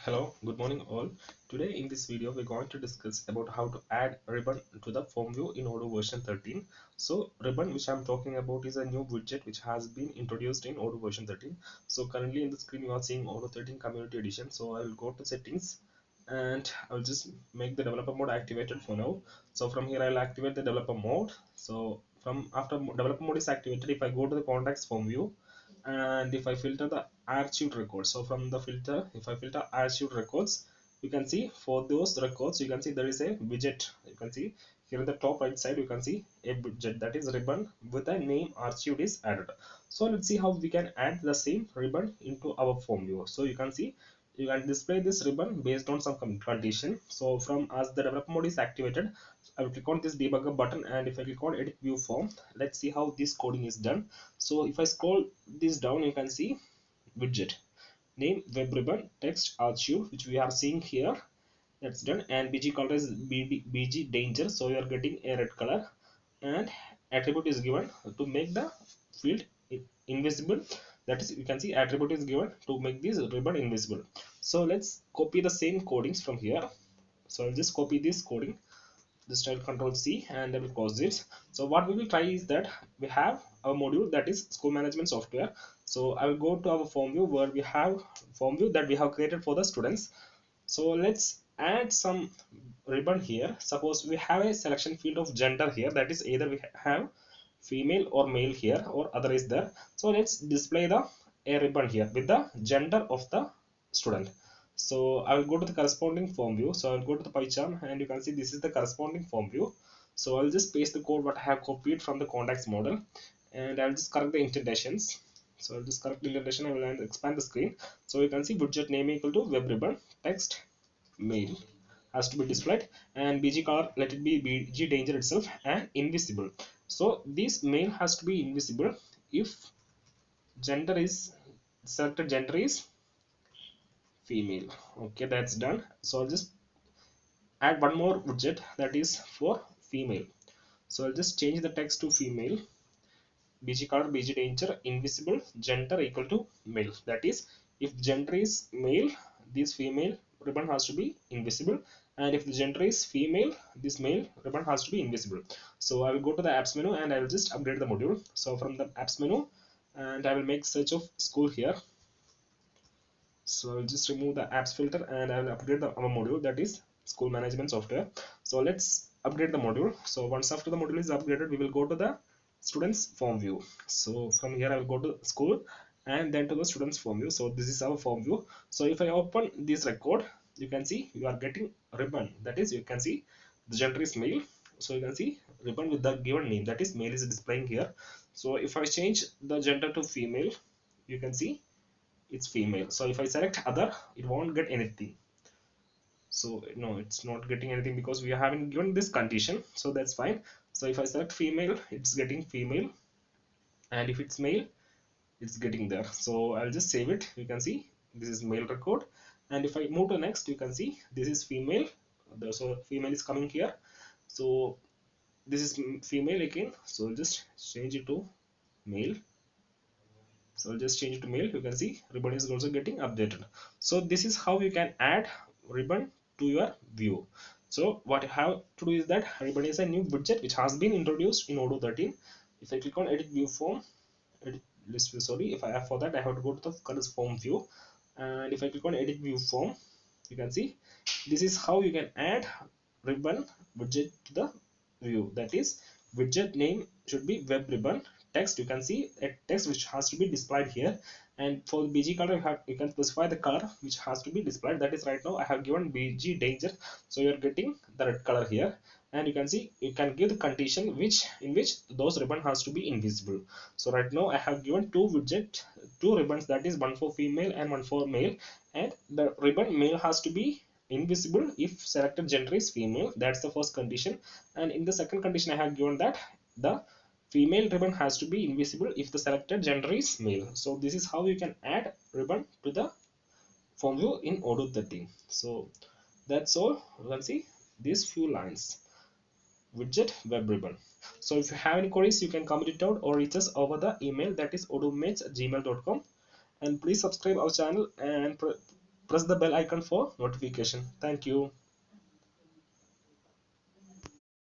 Hello, good morning all. Today in this video we're going to discuss about how to add ribbon to the form view in Odoo version 13. So ribbon which I'm talking about is a new widget which has been introduced in Odoo version 13. So currently in the screen you are seeing Odoo 13 community edition. So I will go to settings and I'll just make the developer mode activated for now. So from here I'll activate the developer mode. So from after developer mode is activated, if I go to the contacts form view and if I filter the archived records, so from the filter, if I filter archived records, you can see for those records you can see there is a widget. You can see here in the top right side you can see a widget, that is ribbon with the name archived is added. So let's see how we can add the same ribbon into our form view. So you can see you can display this ribbon based on some condition. So from as the developer mode is activated, I will click on this debugger button, and if I click on edit view form, let's see how this coding is done. So if I scroll this down, you can see widget name web ribbon text archive, which we are seeing here. That's done, and bg color is bg danger, so you are getting a red color, and attribute is given to make the field invisible. That is, you can see attribute is given to make this ribbon invisible. So let's copy the same codings from here. So I'll just copy this coding, this style control C, and I will close it. So what we will try is that we have a module that is school management software. So I will go to our form view where we have form view that we have created for the students. So let's add some ribbon here. Suppose we have a selection field of gender here, that is either we have female or male here or other is there. So let's display the a ribbon here with the gender of the student. So I will go to the corresponding form view. So I will go to the pie chart, and you can see this is the corresponding form view. So I'll just paste the code what I have copied from the contacts model, and I'll just correct the indentations. So I'll just correct the indentation. I will expand the screen. So you can see widget name equal to web ribbon text mail has to be displayed, and bg color let it be bg danger itself, and invisible. So this mail has to be invisible if gender is selected gender is female. Okay, that's done. So I'll just add one more widget that is for female. So I'll just change the text to female, bg color bg danger invisible gender equal to male. That is, if gender is male, this female ribbon has to be invisible, and if the gender is female, this male ribbon has to be invisible. So I will go to the apps menu and I will just upgrade the module. So from the apps menu, and I will make search of school here. So I'll just remove the apps filter and I will upgrade our module, that is school management software. So let's upgrade the module. So once after the module is upgraded, we will go to the students form view. So from here I will go to school and then to the students form view. So this is our form view. So if I open this record, you can see you are getting ribbon, that is, you can see the gender is male. So you can see ribbon with the given name, that is male, is displaying here. So if I change the gender to female, you can see it's female. So if I select other, it won't get anything. So no, it's not getting anything because we haven't given this condition, so that's fine. So if I select female, it's getting female, and if it's male, it's getting there. So I'll just save it. You can see this is male record, and if I move to next, you can see this is female. So female is coming here. So this is female again, so I'll just change it to male. So I'll just change it to male. You can see ribbon is also getting updated. So this is how you can add ribbon to your view. So what you have to do is that ribbon is a new widget which has been introduced in Odoo 13. If I click on edit view form, edit list view, sorry, if I have for that I have to go to the current form view, and if I click on edit view form, you can see this is how you can add ribbon widget to the view. That is, widget name should be web ribbon text. You can see a text which has to be displayed here, and for the bg color you can specify the color which has to be displayed. That is, right now I have given bg danger, so you are getting the red color here, and you can see you can give the condition which in which those ribbon has to be invisible. So right now I have given two ribbons, that is one for female and one for male, and the ribbon male has to be invisible if selected gender is female. That's the first condition, and in the second condition I have given that the female ribbon has to be invisible if the selected gender is male. So this is how you can add ribbon to the form view in Odoo 13. So that's all. You can see these few lines, widget web ribbon. So if you have any queries, you can comment it out or reach us over the email, that is odoomates@gmail.com. And please subscribe our channel and press the bell icon for notification. Thank you.